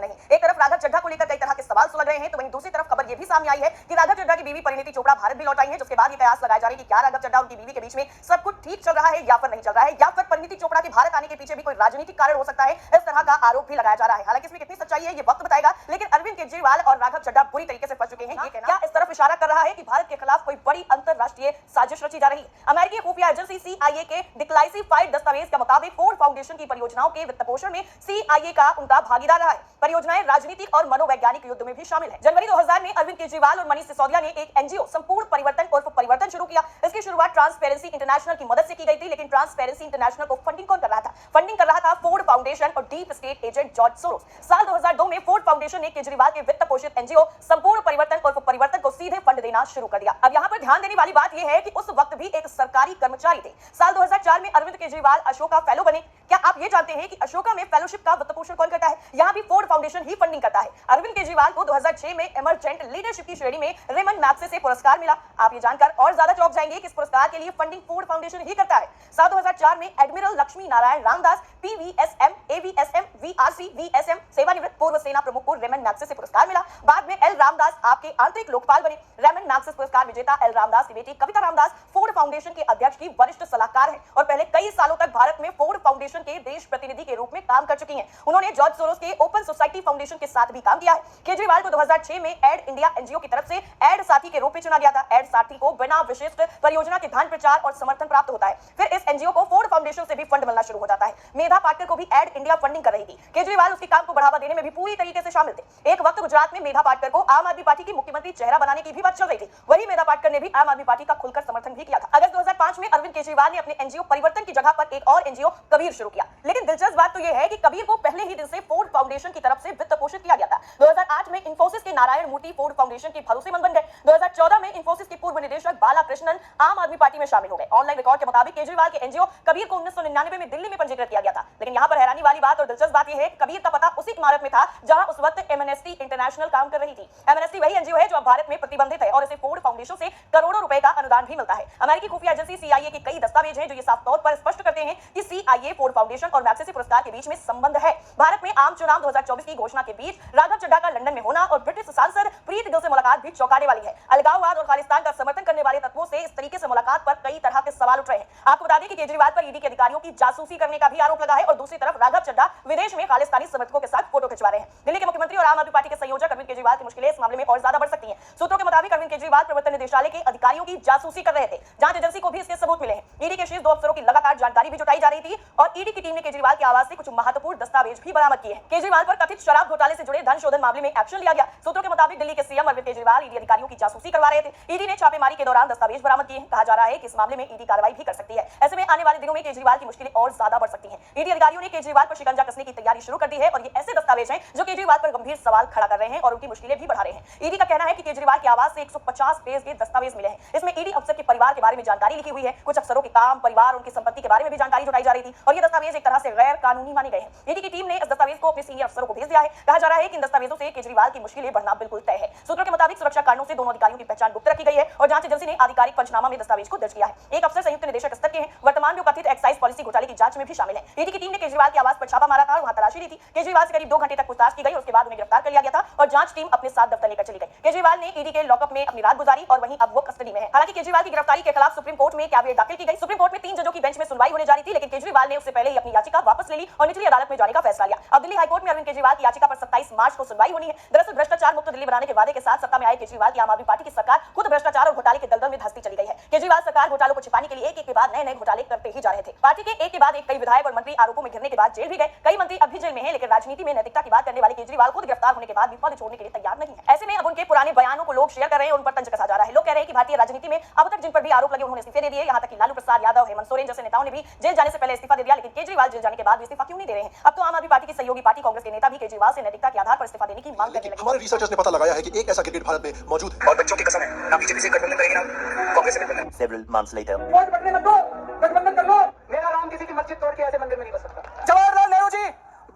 नहीं। एक तरफ राघव चड्ढा को लेकर कई तरह के सवाल सुलग रहे हैं, तो वहीं दूसरी तरफ खबर यह भी सामने आई है कि राघव चड्ढा की बीवी परिणीति चोपड़ा भारत भी लौट आई है, जिसके बाद ये कयास लगाए जा रहे हैं कि क्या राघव चड्ढा उनकी बीवी के बीच में सब कुछ ठीक चल रहा है या फिर नहीं चल रहा है, या फिर परिणीति चोपड़ा के भारत आने के पीछे भी कोई राजनीतिक कारण हो सकता है। इस तरह का आरोप भी लगाया जा रहा है। हालांकि इसमें कितनी सच्चाई है ये वक्त बताएगा, लेकिन अरविंद केजरीवाल और राघव चड्ढा बुरी तरीके से फंस चुके हैं। ये कहना क्या इस तरफ इशारा कर रहा है कि भारत के खिलाफ कोई बड़ी अंतरराष्ट्रीय साजिश रची जा रही है। अमेरिकी खुफिया एजेंसी CIA के डिक्लासिफाइड दस्तावेज के मुताबिक फोर्ड फाउंडेशन की परियोजनाओं के वित्त पोषण में CIA का उनका भागीदार रहा है। परियोजनाएं राजनीतिक और मनोवैज्ञानिक युद्ध में भी शामिल है। जनवरी 2000 में अरविंद केजरीवाल और मनीष सिसोदिया ने एक NGO संपूर्ण परिवर्तन उर्फ परिवर्तन शुरू किया। इसकी शुरुआत ट्रांसपेरेंसी इंटरनेशनल की मदद से की गई थी, लेकिन ट्रांसपेरेंसी इंटरनेशनल को फंडिंग कौन कर रहा था? फंडिंग कर रहा था फोर्ड फाउंडेशन और deep state agent George Soros. साल 2002 में फोर्ड फाउंडेशन ने केजरीवाल के वित्त पोषित NGO संपूर्ण परिवर्तन उर्फ परिवर्तन को सीधे फंड देना शुरू कर दिया। अब यहाँ पर ध्यान देने वाली बात यह है कि उस वक्त भी एक सरकारी कर्मचारी थे। साल 2004 में अरविंद केजरीवाल अशोका फेलो बने। क्या आप ये जानते हैं कि अशोका में फेलोशिप का वित्त पोषण कौन करता है? यहाँ भी फोर्ड फाउंडेशन ही फंडिंग करता है। अरविंद केजरीवाल को 2006 में इमर्जेंट लीडरशिप की श्रेणी में रेमंड मैग्सेसे से पुरस्कार मिला। आप ये जानकर और ज्यादा चौंक जाएंगे कि इस पुरस्कार के लिए फंडिंग फोर्ड फाउंडेशन ही करता है। साल 2004 में admiral Lakshmi Narayan Ramdas PVSM AVSM VRC VSM सेवानिवृत्त पूर्व सेना प्रमुख को रेमंड मैग्सेसे से पुरस्कार मिला। बाद में एल रामदास आपके आंतरिक लोकपाल बने। रेमंड मैग्सेसे पुरस्कार विजेता एल रामदास की बेटी कविता रामदास फोर्ड फाउंडेशन के अध्यक्ष की वरिष्ठ सलाहकार है और पहले कई सालों तक भारत में फोर्ड फाउंडेशन के देश प्रतिनिधि के रूप में काम कर चुकी हैं। उन्होंने जॉर्ज सोरोस के ओपन सोसाइटी फाउंडेशन के साथ भी काम किया है। केजरीवाल को 2006 में एड इंडिया NGO की तरफ से एड साथी के रूप में चुना गया था। एड साथी को बिना विशिष्ट परियोजना के धन प्रचार और समर्थन प्राप्त होता है। फिर इस NGO को फोर्ड फाउंडेशन से भी फंड मिलना शुरू हो जाता है। मेधा पाटकर को भी एड इंडिया फंडिंग कर रही थी। केजरीवाल उसके काम को बढ़ावा देने में भी पूरी तरीके से शामिल थे। एक वक्त गुजरात में मेधा पाटकर को आम आदमी पार्टी की मुख्यमंत्री चेहरा बनाने की भी बात चल रही थी। वही मेधा पाटकर ने भी आम आदमी पार्टी का खुलकर समर्थन भी किया था। अगस्त 2005 में अरविंद केजरीवाल ने अपने NGO परिवर्तन की जगह पर एक और NGO कबीर शुरू किया। लेकिन दिलचस्प बात तो यह है कि कबीर को पहले ही दिन से फोर्ड फाउंडेशन की तरफ से वित्त पोषित किया गया था। 2008 में इंफोसिस के नारायण मूर्ति फोर्ड फाउंडेशन के भरोसेमंद बन गए। 2014 में इंफोसिस के पूर्व निदेशक बालाकृष्णन आम आदमी पार्टी में शामिल हो गए। ऑनलाइन रिकॉर्ड के मुताबिक केजरीवाल के NGO कबीर को 1999 में दिल्ली में पंजीकृत किया गया था। लेकिन यहाँ पर हैरानी वाली बात और दिलचस्प बात यह है कि कबीर का पता उसी इमारत में था जहां उस वक्त एमनेस्टी इंटरनेशनल काम कर रही थी। एमनेस्टी वही NGO है जो अब भारत में प्रतिबंधित है और इसे फोर्ड फाउंडेशन से करोड़ों रुपए का अनुदान भी मिलता है। अमेरिकी खुफिया एजेंसी CIA के कई दस्तावेज हैं जो ये साफ तौर पर स्पष्ट करते हैं कि CIA फोर्ड फाउंडेशन और मैग्सेसे पुरस्कार के बीच में संबंध है। भारत में आम चुनाव 2024 की घोषणा के बीच राघव चड्ढा का लंदन में होना और ब्रिटिश सांसद प्रीत गिल से मुलाकात भी चौंकाने वाली है। अलगाववाद और खालिस्तान का समर्थन करने वाले तत्वों से इस तरीके से मुलाकात पर कई तरह के सवाल उठ रहे हैं। आपको बता दें कि केजरीवाल पर ईडी के अधिकारियों की जासूसी करने का भी आरोप लगा है और दूसरी तरफ राघव चड्ढा विदेश में खालिस्तानी समर्थकों के साथ फोटो खिंचवा रहे हैं। दिल्ली के मुख्यमंत्री और आम आदमी पार्टी के संयोजक अरविंद केजरीवाल की मुश्किलें इस मामले में और ज्यादा बढ़ सकती हैं। सूत्रों के मुताबिक मुताबिक अरविंद केजरीवाल प्रवर्तन निदेशालय के अधिकारियों की जासूसी कर रहे थे। जांच एजेंसी को भी इसके सबूत मिले हैं। ईडी के शीर्ष 2 अफसरों की लगातार जानकारी भी जुटाई जा रही थी और ईडी की टीम ने केजरीवाल के आवास से कुछ महत्वपूर्ण दस्तावेज भी बरामद किए हैं। केजरीवाल पर कथित शराब घोटाले से जुड़े धन शोधन मामले में एक्शन लिया गया। सूत्रों के मुताबिक दिल्ली के सीएम अरविंद केजरीवाल ईडी अधिकारियों की जासूसी करवा रहे थे। ईडी ने छापेमारी के दौरान दस्तावेज बरामद किए हैं। कहा जा रहा है कि इस मामले में ईडी कार्रवाई भी कर सकती है। ऐसे में आने वाले दिनों में केजरीवाल की मुश्किलें और ज्यादा बढ़ सकती हैं। ईडी अधिकारियों ने केजरीवाल पर शिकंजा कसने की तैयारी शुरू कर दी है और ये ऐसे दस्तावेज हैं जो केजरीवाल पर गंभीर सवाल खड़ा कर रहे हैं और उनकी मुश्किलें भी बढ़ा रहे हैं। ईडी का कहना है कि केजरीवाल के आवास से 150 पेज के दस्तावेज मिले हैं। इसमें ईडी अफसर के परिवार के बारे में जानकारी लिखी हुई है। कुछ अफसरों के काम, परिवार, उनकी संपत्ति के बारे में भी जानकारी जुटाई जा रही थी और ये दस्तावेज एक तरह से गैर कानूनी माने गए हैं। ईडी की टीम ने इस दस्तावेज को अपने सीनियर अफसरों को भेज दिया है। कहा जा रहा है कि इन दस्तावेजों से केजरीवाल की मुश्किलें बढ़ना बिल्कुल तय है। सूत्रों के मुताबिक सुरक्षा कारणों से दोनों अधिकारियों की पहचान गुप्त रखी गई है और जांच एजेंसी ने आधिकारिक पंचनामा में दस्तावेज को दर्ज किया है। एक अफसर संयुक्त निदेशक स्तर के हैं। वर्तमान में कथित एक्साइज पॉलिसी घोटाले की जांच में भी शामिल है। ईडी की टीम ने केजरीवाल के आवास पर छापा मारा था और वहां तलाशी ली थी। केजरीवाल से करीब 2 घंटे तक पूछताछ की गई और उसके बाद उन्हें गिरफ्तार कर लिया गया था और जांच टीम अपने साथ दफ्तर लेकर चली गई। केजरीवाल ने ईडी के लॉकअप में अपनी रात गुजारी और वहीं अब वो कस्टडी में है। हालांकि केजरीवाल की गिरफ्तारी के खिलाफ सुप्रीम कोर्ट में कैविएट दाखिल की गई। सुप्रीम कोर्ट में 3 जजों की बेंच में सुनवाई होने जा रही थी, लेकिन केजरीवाल ने उससे पहले ही अपनी याचिका वापस ले ली और निचली अदालत में जाने का फैसला लिया। अब दिल्ली हाईकोर्ट में अरविंद केजरीवाल की याचिका पर 27 मार्च को सुनवाई होनी है। दरअसल भ्रष्टाचार मुक्त दिल्ली बनाने के वादे के साथ सत्ता में आए केजरीवाल की आम आदमी पार्टी की सरकार खुद भ्रष्टाचार और घोटाले के दलदल में धंसती चली गई है। केजरीवाल सरकार घोटालों को छिपाने के लिए एक के बाद नए घोटाले करते ही जा रहे थे। पार्टी के एक के बाद एक कई विधायक और मंत्री आरोपों में घिरने के बाद जेल भी गए। कई मंत्री अब भी जेल में हैं, लेकिन राजनीति में नैतिकता की बात करने वाले केजरीवाल खुद गिरफ्तार होने के बाद भी पद छोड़ने के लिए तैयार नहीं है। ऐसे में अब उनके पुराने बयानों को लोग शेयर कर रहे हैं, उन पर तंज कसा जा रहा है। लोग कह रहे हैं कि भारतीय राजनीति में अब तक जिन पर भी आरोप लगे उन्होंने इस्तीफे दे दिए। यहां तक कि लालू प्रसाद यादव, हेमंत सोरेन जैसे नेताओं ने भी जेल जाने से पहले इस्तीफा दे दिया, लेकिन केजरीवाल जेल जाने के बाद भी इस्तीफा क्यों नहीं दे रहे हैं? अब तो आम आदमी पार्टी की सहयोगी पार्टी कांग्रेस के नेता भी केजरीवाल से नैतिकता के आधार पर इस्तीफा देने की मांग करने लगे। हमारे रिसर्चर्स ने पता लगाया है कि एक ऐसा क्रिकेट भारत में मौजूद है और बच्चों की कसम है, ना बीजेपी से गठबंधन करेंगे ना कांग्रेस से गठबंधन। Several months later, वोट बटने मत दो, गठबंधन कर लो। मेरा राम किसी की मस्जिद तोड़ के ऐसे मंदिर में नहीं बस सकता। जवाहरलाल नेहरू जी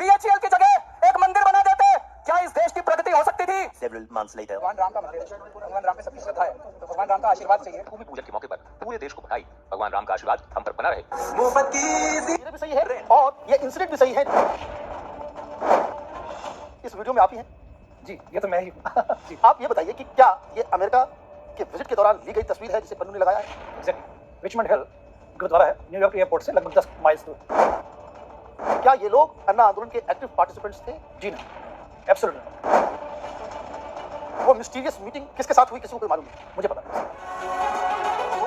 बीएचईएल की जगह एक मंदिर बना देते, क्या इस देश की प्रगति हो सकती थी? several months later, भगवान राम का मंदिर है, भगवान राम पे सबकी श्रद्धा है, तो भगवान राम का आशीर्वाद चाहिए। भूमि पूजन के मौके पर पूरे देश को बधाई। भगवान राम का आशीर्वाद हम पर बना रहे। ये भी सही है और ये इंसिडेंट भी सही है। इस वीडियो में आप ही हैं जी, ये तो मैं ही हूं। जी आप ये बताइए कि क्या ये अमेरिका के विजिट के दौरान ली गई तस्वीर है जिसे पन्नू ने लगाया है? एग्जैक्टली। रिचमंड हिल गुरुद्वारा है न्यूयॉर्क एयरपोर्ट से लगभग 10 माइल्स दूर। क्या ये लोग अन्ना आंदोलन के एक्टिव पार्टिसिपेंट्स थे? जी नहीं, एब्सोल्युटली। वो मिस्टीरियस मीटिंग किसके साथ हुई किसी को कोई मालूम नहीं? मुझे पता नहीं।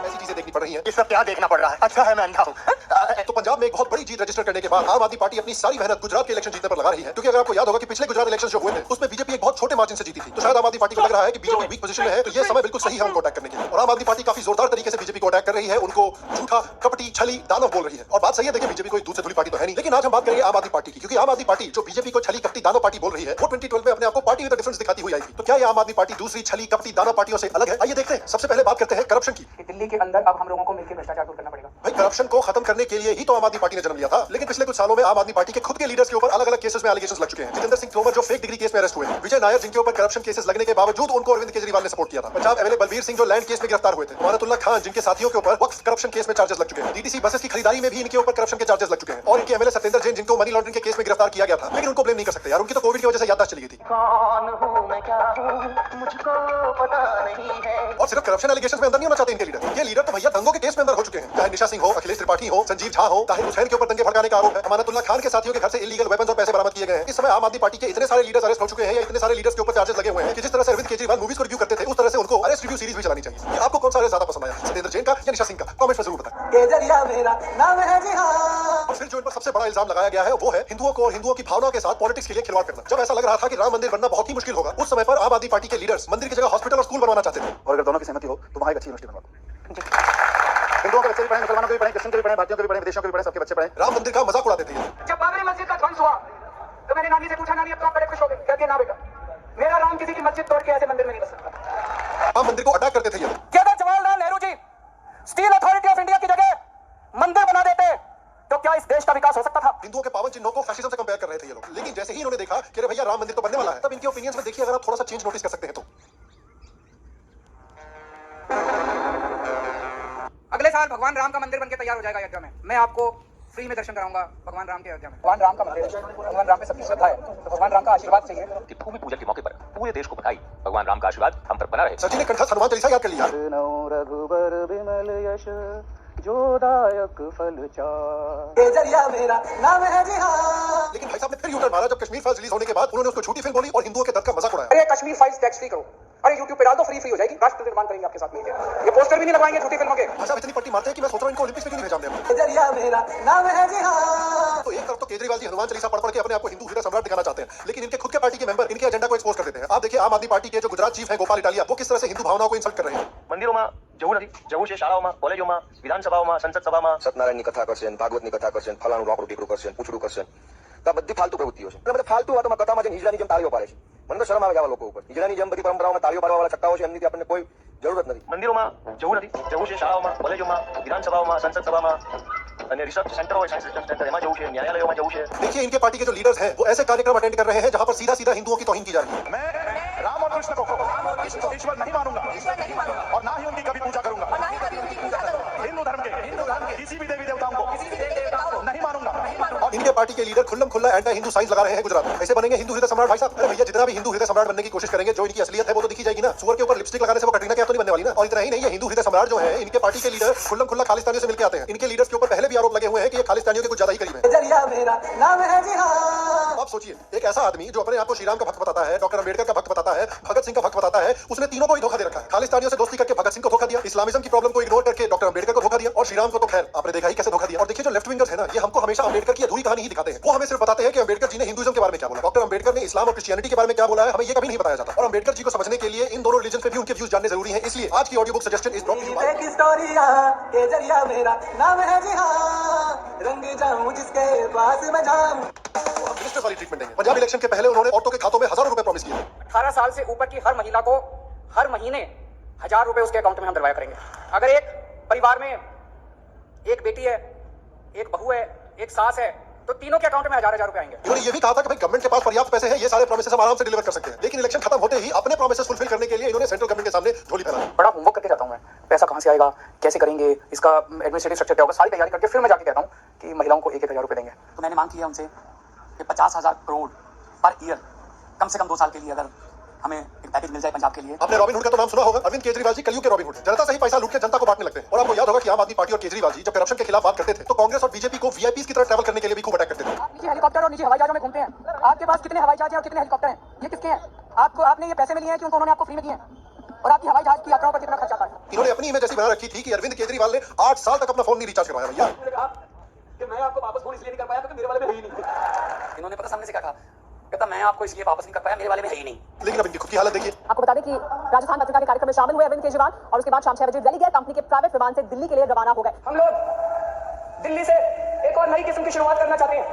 ऐसी चीजें देखनी पड़ रही हैं। ये सब क्या देखना पड़ रहा है? अच्छा है मैं अंधा हूँ। तो पंजाब में एक बहुत बड़ी जीत रजिस्टर करने के बाद आम आदमी पार्टी अपनी सारी मेहनत गुजरात के इलेक्शन जीतने पर लगा रही है, क्योंकि अगर आपको याद होगा कि पिछले गुजरात इलेक्शन जो हुए थे उसमें बीजेपी एक बहुत छोटे मार्जिन से जीती थी। तो शायद आम आदमी पार्टी को लग रहा है कि बीजेपी वीक पोजीशन में है, तो ये समय बिल्कुल सही है उनको अटैक करने के लिए। और आम आदमी पार्टी काफी जोरदार तरीके से बीजेपी को अटैक कर रही है, उनको झूठा, कपटी, छली, दानव बोल रही है। और बात सही है, देखिए बीजेपी कोई दूध से धुली पार्टी तो है नहीं, लेकिन आज हम बात करेंगे आम आदमी पार्टी की, क्योंकि आम आदमी पार्टी जो बीजेपी को छली, कपटी, दानव पार्टी बोल रही है, वो 2012 में अपने आप को पार्टी विद डिफरेंस दिखाती हुई आई थी। तो क्या ये आम आदमी पार्टी दूसरी छली, कपटी, दानव पार्टियों से अलग है? आइए देखते हैं। सबसे पहले बात करते हैं करप्शन की। दिल्ली के अंदर अब हम लोगों को मिलकर भ्रष्टाचार दूर करना पड़ेगा। भाई करप्शन को खत्म करने के लिए ही तो आम आदमी पार्टी ने जन्म लिया था, लेकिन पिछले कुछ सालों में आम आदमी पार्टी के खुद के लीडर्स के ऊपर अलग अलग केसेस में एलिगेशंस लग चुके हैं। जितेंद्र सिंह तोमर जो फेक डिग्री केस में अरेस्ट हुए हैं, विजय नायर जिनके ऊपर करप्शन केसेस लगने के बावजूद उनको अरविंद केजरीवाल ने सपोर्ट किया था, पंजाब एमएलए बलबीर सिंह जो लैंड केस में गिरफ्तार हुए थे, अमानतुल्लाह खान जिनके साथियों के ऊपर वक्फ करप्शन केस में चार्जेस लग चुके हैं, डीटीसी बसेस की खरीदारी में भी इनके ऊपर करप्शन के चार्जेस लग चुके हैं, और इनके एमएलए सत्येंद्र जैन जिनको मनी लॉन्ड्रिंग के केस में गिरफ्तार किया गया था, लेकिन उनको ब्लेम नहीं कर सकते यार, उनकी तो कोविड की वजह से याददाश्त चली गई थी। कौन हूँ मैं, क्या हूँ मुझको पता नहीं है। और सिर्फ करप्शन एलिगेशंस में अंदर नहीं होना चाहते इनके लीडर, ये लीडर तो भैया दंगों के केस में अंदर हो चुके हैं, चाहे निशा सिंह हो, अखिलेश त्रिपाठी हो, संजीव झा हो, ताहिर हुसैन के ऊपर दंगे भड़काने का आरोप है, अमानतुल्लाह खान के साथियों के घर से इलीगल वेपन्स और पैसे बरामद किए गए हैं। इस समय आम आदमी पार्टी के इतने सारे लीडर्स अरेस्ट हो चुके हैं या इतने सारे लीडर्स के ऊपर चार्जेस लगे हुए हैं कि जिस तरह से अरविंद केजरीवाल मूवीज को रिव्यू करते थे, उस तरह से उनको अरेस्ट रिव्यू सीरीज भी चलानी चाहिए। ये आपको कौन सा ज्यादा पसंद आया, सत्येंद्र जैन का या निशा सिंह का? कमेंट में जरूर बताएं। केजरिया मेरा नाम है जी हाँ। और फिर जो इन पर सबसे बड़ा इल्जाम लगाया गया है वो है हिंदुओं को और हिंदुओं की भावना के साथ पॉलिटिक्स के लिए खिलवाड़ करना। जब ऐसा लग रहा था कि राम मंदिर बनना बहुत ही मुश्किल होगा, उस समय पर आम आदमी पार्टी के लीडर्स मंदिर की जगह हॉस्पिटल और स्कूल बनवाना चाहते थे। और अगर दोनों की सहमति हो तो वहां एक अच्छी यूनिवर्सिटी बनवा दो। हिंदुओं के बच्चे भी पढ़े, मुसलमानों के भी पढ़े, क्रिश्चियन के भी पढ़े, भारतीयों के भी पढ़े, विदेशियों के भी पढ़े, सबके बच्चे पढ़े। राम मंदिर का मजाक उड़ाते थे। जब बाबरी मस्जिद का ध्वंस हुआ तो मैंने नानी से पूछा, नानी अब तो आप बड़े खुश हो गए? कहती है ना बेटा, मेरा राम किसी की मस्जिद तोड़ के ऐसे मंदिर में नहीं बस सकता। राम मंदिर को अटैक करते थे ये लोग। क्या अगर Jawaharlal Nehru ji steel authority of India की जगह मंदिर बना देते तो क्या इस देश का विकास हो सकता था? हिंदुओं के पावन चिन्हों को फैशिज्म से कंपेयर कर रहे थे ये लोग, लेकिन जैसे ही इन्होंने देखा कि अरे भैया राम मंदिर तो बनने वाला है, तब इनके ओपिनियंस में देखिए, अगर आप थोड़ा सा चेंज नोटिस कर सकते हैं तो। अगले साल भगवान राम का मंदिर बनके तैयार हो जाएगा अयोध्या में। मैं आपको फ्री में दर्शन कराऊंगा भगवान राम के अयोध्या में। भगवान राम का मंदिर है, भगवान राम पे सबकी श्रद्धा है, तो भगवान राम का आशीर्वाद चाहिए। भूमि पूजन के मौके पर पूरे देश को बधाई। भगवान राम का आशीर्वाद हम पर बना रहे। सचिन ने कंठस्थ हनुमान चालीसा याद कर लिया। रघुबर विमल यश जोदायक फल चार, केजरिया मेरा नाम है जी हाँ। लेकिन भाई साहब ने फिर यूटर्न मारा जब कश्मीर फाइल्स रिलीज होने के बाद उन्होंने उसको झूठी फिल्म बोली और हिंदुओं के दर्द का मजाक उड़ाया। अरे कश्मीर फाइल्स टैक्स फ्री करो, अरे यूट्यूब पे डाल दो, फ्री हो जाएगी, राष्ट्र निर्माण करेंगे आपके साथ मिलकर। ये पोस्टर भी नहीं लगवाएंगे झूठी फिल्मों के। अच्छा इतनी पट्टी मारते हैं कि मैं सोच रहा हूं इनको ओलंपिक्स में क्यों नहीं भेजा हमने। केजरिया मेरा नाम है जी हाँ। तो एक तरफ तो केजरीवाल जी हनुमान चालीसा पढ़ के अपने आप को हिंदू हृदय सम्राट दिखाना चाहते हैं, लेकिन इनके खुद के पार्टी के मेंबर इनके एजेंडा को एक्सपोज कर देते हैं। आप देखिए आम आदमी पार्टी के जो गुजरात चीफ है गोपाल इटालिया, वो किस तरह से हिंदू भावनाओं को इंसल्ट कर रहे हैं। મંદિરોમાં જવું નથી, જવું છે શાળાઓમાં, કોલેજોમાં, વિધાનસભાઓમાં, સંસદ સભામાં। સત્યનારાયણની કથા કરશે, ભાગવતની કથા કરશે, ફલાણું રોકડું ટીકડું કરશે, પૂછડું કરશે, તો આ બધી ફાલતુ પ્રવૃત્તિઓ છે। એટલે બધા ફાલતુ વાતોમાં કથામાં જઈને હિજડાની જેમ તાળીઓ પાડે છે। મને તો શરમ આવે છે આવા લોકો ઉપર। હિજડાની જેમ બધી પરંપરાઓમાં તાળીઓ પાડવાવાળા છક્કાઓ છે, એમની આપણને કોઈ જરૂરત નથી। મંદિરોમાં જવું નથી, જવું છે શાળાઓમાં, કોલેજોમાં, વિધાનસભાઓમાં, સંસદ સભામાં અને રિસર્ચ સેન્ટર હોય, સાયન્સ રિસર્ચ સેન્ટર, એમાં જવું છે, ન્યાયાલયોમાં જવું છે। देखिए इनके पार्टी के जो लीडर्स हैं वो ऐसे कार्यक्रम अटेंड कर रहे हैं जहां पर सीधा सीधा हिंदुओं की तौहीन की जा रही है। मैं राम और कृष्ण को ईश्वर नहीं मानूंगा और ना ही उनकी कभी पूजा करूंगा। हिंदू धर्म के किसी भी देवी देवताओं को नहीं मानूंगा। और इनके पार्टी के लीडर खुल्लम खुल्ला एंटी हिंदू साइंस लगा रहे हैं गुजरात में। ऐसे बनेंगे हिंदू हृदय सम्राट भाई साहब। अरे भैया जितना भी हिंदू हृदय सम्राट बनने की कोशिश करेंगे जो इनकी असलियत है वो तो दिखी जाएगी ना। सुअर के ऊपर लिपस्टिक लगाने से वो कटरीना कैफ तो नहीं बनने वाली ना। और इतना ही नहीं, ये हिंदू हृदय सम्राट जो है इनके पार्टी के लीडर खुल्लम खुल्ला खालिस्तानियों से मिलकर आते हैं। इनके लीडर्स के ऊपर पहले भी आरोप लगे हुए हैं कि ये खालिस्तानियों के कुछ ज्यादा ही करीब है। केजरिया मेरा नाम है जी हाँ। आप सोचिए एक ऐसा आदमी जो अपने आप को श्री राम का भक्त बताता है, डॉक्टर अंबेडकर का भक्त बताता है, भगत सिंह का भक्त बताता है, उसने तीनों को ही धोखा दे रखा है। खालिस्तानियों से दोस्ती करके भगत सिंह को धोखा दिया, इस्लामिज्म की प्रॉब्लम को इग्नोर करके डॉक्टर अंबेडकर को धोखा दिया, और श्री राम को तो खैर आपने देखा ही कैसे धोखा दिया। और देखिए जो लेफ्ट विंगर्स है ना, ये हमको हमेशा अंबेडकर की अधूरी कहानी ही दिखाते हैं। वो हमें सिर्फ बताते हैं कि अंबेडकर जी ने हिंदुइज्म के बारे में क्या बोला, डॉक्टर अंबेडकर ने इस्लाम और क्रिश्चियनिटी के बारे में क्या बोला है, हमें ये कभी नहीं बताया जाता। और अंबेडकर जी को समझने के लिए इन दोनों रिलीजन पे भी उनके व्यूज जानने जरूरी है। इसलिए आज की audio book suggestion is brought to you by Kejriya मेरा नाम है जी हाँ। रंग जाऊं जिसके पास मैं जाऊं। मिनिस्टर वाली ट्रीटमेंट देंगे। पंजाब इलेक्शन के पहले उन्होंने औरतों के खातों में हजारों रुपए प्रॉमिस किए। 18 साल से ऊपर की हर महिला को हर महीने 1000 रुपए उसके अकाउंट में हम डलवाया करेंगे। अगर एक परिवार में एक बेटी है, एक बहू है, एक सास है, तो तीनों के अकाउंट में 1000 रुपए आएंगे। इन्होंने ये भी कहा था कि भाई गवर्नमेंट के पास पर्याप्त पैसे हैं, ये सारे प्रोमिसेस हम आराम से डिलीवर कर सकते हैं। लेकिन इलेक्शन खत्म होते ही अपने प्रोमिसेस फुलफिल करने के लिए इन्होंने सेंट्रल गवर्नमेंट के सामने झोली फैला दी। बड़ा होमवर्क करके जाता हूँ मैं, पैसा कहाँ से आएगा, कैसे करेंगे, इसका एडमिनिस्ट्रेटिव स्ट्रक्चर क्या होगा, सारी तैयारी करके फिर मैं जाके कहता हूँ कि महिलाओं को 1-1 हज़ार रुपए देंगे। तो मैंने मांग किया उनसे कि 50,000 करोड़ पर ईयर कम से कम 2 साल के लिए अगर हमें एक पैकेज मिल जाए पंजाब के लिए। आपने रॉबिन हुड का तो नाम सुना होगा। अरविंद केजरीवाल जी कलयुग के रॉबिन हुड, जनता से ही पैसा लूट के जनता को बांटने लगते हैं। और आपको याद होगा कि आम आदमी पार्टी और केजरीवाल जी जब करप्शन के खिलाफ बात करते थे तो कांग्रेस और बीजेपी को वीआईपीज की तरह ट्रैवल करने के लिए भी खूब अटैक करते थे। आप नीचे हेलीकॉप्टर और नीचे हवाई जहाजों में घूमते हैं, आपके पास कितने हवाई जहाज हैं और कितने हेलीकॉप्टर हैं, ये किसके हैं? आपको आपने ये पैसे में लिए हैं कि उन्होंने आपको फ्री में दिए हैं? और आपकी हवाई जहाज की यात्राओं पर कितना खर्चा आता है? इन्होंने अपनी इमेज ऐसी बना रखी थी कि अरविंद केजरीवाल ने 8 साल तक अपना फोन नहीं रिचार्ज करवाया। भैया कि मैं आपको वापस फोन इसलिए नहीं कर पाया क्योंकि मेरे वाले में है ही नहीं। इन्होंने पता सामने से क्या कहा, कहता मैं आपको इसलिए वापस नहीं कर पाया, मेरे वाले में है ही नहीं। लेकिन अब इनकी खुद की हालत देखिए। आपको बता दें कि राजस्थान पत्रिका के कार्यक्रम में शामिल हुए अरविंद केजरीवाल और उसके बाद शाम 6 बजे दिल्ली गए, कंपनी के प्राइवेट विमान से दिल्ली के लिए रवाना हो गए। हम लोग दिल्ली से एक और नई किस्म की शुरुआत करना चाहते हैं,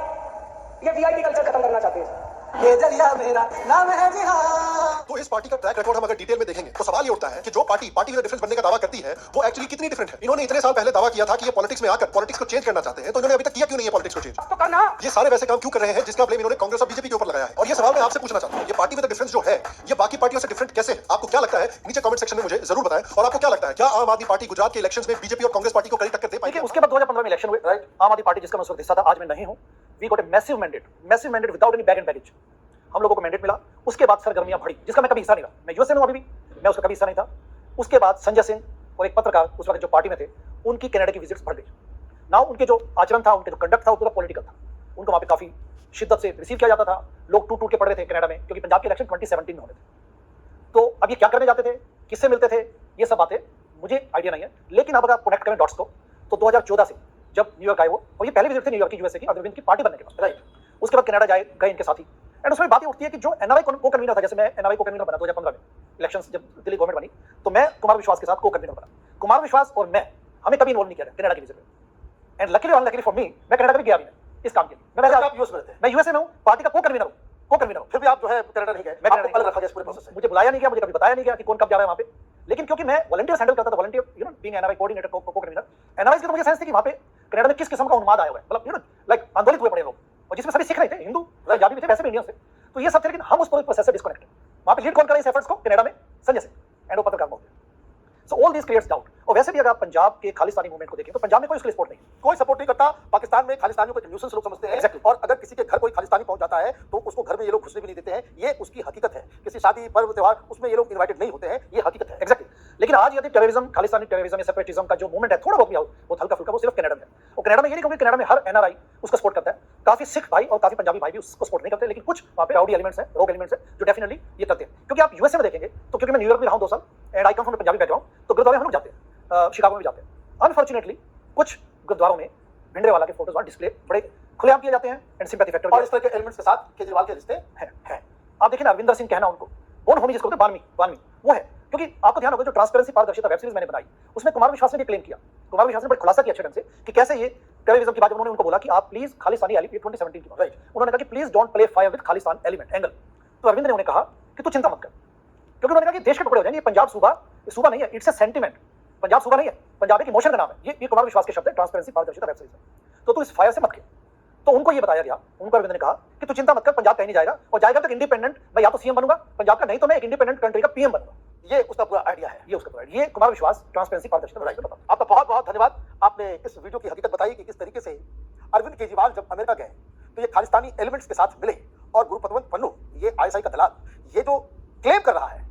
ये वीआईपी कल्चर खत्म करना चाहते हैं। केजरिया मेरा नाम है जी हाँ। तो इस पार्टी का ट्रैक रिकॉर्ड हम अगर डिटेल में देखेंगे तो सवाल ये उठता है कि जो पार्टी विद डिफरेंस बनने का दावा करती है वो एक्चुअली कितनी डिफरेंट है। इन्होंने इतने साल पहले दावा किया था कि ये पॉलिटिक्स में आकर पॉलिटिक्स को चेंज करना चाहते हैं, तो इन्होंने अभी तक किया क्यों नहीं है पॉलिटिक्स को चेंज? तो करना ये सारे वैसे काम क्यों कर रहे हैं जिसका ब्लेम इन्होंने कांग्रेस और बीजेपी के ऊपर लगाया है। और ये सवाल मैं आपसे पूछना चाहता हूँ, ये पार्टी विद डिफरेंस जो है ये बाकी पार्टियों से डिफरेंट कैसे है? आपको क्या लगता है? नीचे कमेंट सेक्शन में मुझे जरूर बताएं। और आपको क्या लगता है, क्या आम आदमी पार्टी गुजरात के इलेक्शंस में बीजेपी और कांग्रेस पार्टी को कड़ी टक्कर दे पाएगी? उसके बाद 2015 में इलेक्शन हुए, राइट? आम आदमी पार्टी जिसका मैं उस वक्त हिस्सा था, आज मैं नहीं हूं। We got a massive mandate without any bag and baggage. हम लोगों को मैंडेट मिला, उसके बाद सरगर्मियां बढ़ी जिसका मैं कभी हिस्सा नहीं रहा। मैं यूएसए में हूं अभी भी, मैं उसका कभी हिस्सा नहीं था। उसके बाद संजय सिंह और एक पत्रकार उस वक्त जो पार्टी में थे, उनकी कनाडा की विजिट्स बढ़ गई। ना उनके जो आचरण था, उनके जो कंडक्ट था, वो पूरा पॉलिटिकल था। उनको वहां पे काफी शिद्दत से रिसीव किया जाता था। लोग टूट के पड़ रहे थे कनाडा में, क्योंकि पंजाब के इलेक्शन 2017 में होने थे। तो अब ये क्या करने जाते थे, किससे मिलते थे, ये सब बातें मुझे आइडिया नहीं है। लेकिन अब अगर आप कनेक्ट करें डॉट्स को, तो 2014 से जब न्यूयॉर्क आए वो, और ये पहले विजिट थे न्यूयॉर्क की यूएसए की अरविंद की पार्टी बनने के बाद, राइट? उसके बाद कनाडा गए इनके साथी। एंड उसमें बातें उठती है कि जो एनआरआई को कन्वीनर था, जैसे मैं एनआरआई को कन्वीनर बना 2015 में इलेक्शंस जब दिल्ली गवर्नमेंट बनी, तो मैं कुमार विश्वास के साथ को कन्वीनर बना। कुमार विश्वास और मैं हमें कभी इन्वॉल्व नहीं किया कनाडा की विजिट में। एंड लकीली और अनलकीली फॉर मी, मैं कनाडा में गया भी नहीं इस काम के लिए। मैं वैसे आप यूएस में रहते, मैं यूएसए में हूं, पार्टी का को कन्वीनर हूं, फिर भी आप जो है कनाडा नहीं गए। मैं कनाडा अलग रखा गया इस पूरे प्रोसेस से। मुझे बुलाया नहीं गया, मुझे कभी बताया नहीं गया कि कौन कब जा रहा है वहां पे। लेकिन क्योंकि मैं वॉलंटियर हैंडल करता था, volunteer you know being NRI coordinator को कन्वीनर, एनआरआई की तो मुझे सेंस थी कि वहां पे कनाडा में किस किस्म का उन्माद आया हुआ है, मतलब यू नो लाइक आंदोलित हुए पड़े लोग, और जिसमें सभी सिख रहे थे, हिंदू पंजाबी भी थे, वैसे भी इंडियंस थे। तो ये सब थे, लेकिन हम उस प्रोसेस से डिस्कनेक्ट हैं। वहां पे लीड कौन कर रहे इस एफर्ट्स को? कनाडा में संजय सिंह एंड वो पत्रकार महोदय। So all this creates doubt. और वैसे भी अगर आप पंजाब के खालिस्तानी मूवमेंट को देखें तो पंजाब में कोई उसके लिए सपोर्ट नहीं, कोई सपोर्ट नहीं करता। पाकिस्तान में खालिस्तानियों को एक न्यूसेंस लोग समझते हैं। Exactly. और अगर किसी के घर कोई खालिस्तानी पहुंच जाता है तो उसको घर में ये लोग घुसने भी नहीं देते हैं। ये उसकी हकीकत है। किसी शादी पर्व त्योहार उसमें ये लोग इन्वाइटेड नहीं होते हैं, ये हकीकत है। एग्जैक्टली। लेकिन आज यदि टेररिज्म, खालिस्तानी टेररिज्म या सेपरेटिज्म का जो मूवमेंट है थोड़ा बहुत भी हो, वो हल्का फुल्का वो सिर्फ कनाडा में है। और कनाडा में ये नहीं कहूंगा, कनाडा में हर एनआरआई उसका सपोर्ट करता है। काफी सिख भाई और काफी पंजाबी भाई भी उसको सपोर्ट नहीं करते, लेकिन कुछ वहाँ पे राउडी एलिमेंट्स हैं, रोग एलिमेंट्स हैं जो डेफिनेटली ये करते हैं। क्योंकि आप यूएसए में देखेंगे तो, क्योंकि मैं न्यूयॉर्क में रहा हूँ 2 साल and I come from Punjabi background, तो गुरुद्वारे हम लोग जाते हैं, शिकागो में भी जाते हैं। अनफॉर्चुनेटली कुछ गुरुद्वारों में भिंडरेवाला के फोटोज डिस्प्ले बड़े खुलेआम किए जाते हैं एंड सिंपैथी फैक्टर और इस तरह के एलिमेंट्स के साथ केजरीवाल के रिश्ते हैं। आप देखिए ना, अरविंदर सिंह कहना उनको कौन होमी जिसको बोलते हैं, वाल्मीकि वो है। क्योंकि आपको ध्यान होगा जो ट्रांसपेरेंसी पारदर्शिता वेब सीरीज मैंने बनाई, उसमें कुमार विश्वास ने भी क्लेम किया, कुमार विश्वास ने बड़ा खुलासा किया अच्छे ढंग से कि कैसे ये टेररिज्म की बात उन्होंने उनको बोला कि आप प्लीज खालिस्तानी एलिमेंट 2017 की राइट, उन्होंने कहा कि please don't play fire with Khalistan element angle. तो अरविंद ने उन्हें कहा कि तू चिंता मत कर, क्योंकि उन्होंने कहा कि देश के टुकड़े हो जाएंगे, पंजाब सूबा नहीं है, इट्स अ सेंटिमेंट, पंजाब सूबा नहीं है, पंजाब एक इमोशन का नाम है। ये कुमार विश्वास के शब्द है ट्रांसपेरेंसी पारदर्शिता वेब सीरीज में। तो तू इस फायर से मत खेल। तो उनको ये बताया गया, उनको अरविंद ने कहा कि तू चिंता मत कर, पंजाब कहीं नहीं जाएगा, और जाएगा तो इंडिपेंडेंट, मैं या तो सीएम बनूंगा पंजाब का, नहीं तो मैं एक इंडिपेंडेंट कंट्री का पीएम बनूंगा। ये उसका पूरा आइडिया है, ये उसका पूरा, ये कुमार विश्वास ट्रांसपेरेंसी पारदर्शिता वेब सीरीज। आपका बहुत बहुत धन्यवाद। आपने इस वीडियो की हकीकत बताई कि किस तरीके से अरविंद केजरीवाल जब अमेरिका गए तो ये खालिस्तानी एलिमेंट्स के साथ मिले, और गुरुपतवंत पन्नू ये आईएसआई का दलाल ये जो क्लेम कर रहा है,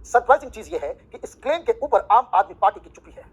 सरप्राइजिंग चीज ये है कि इस क्लेम के ऊपर आम आदमी पार्टी की चुप्पी है।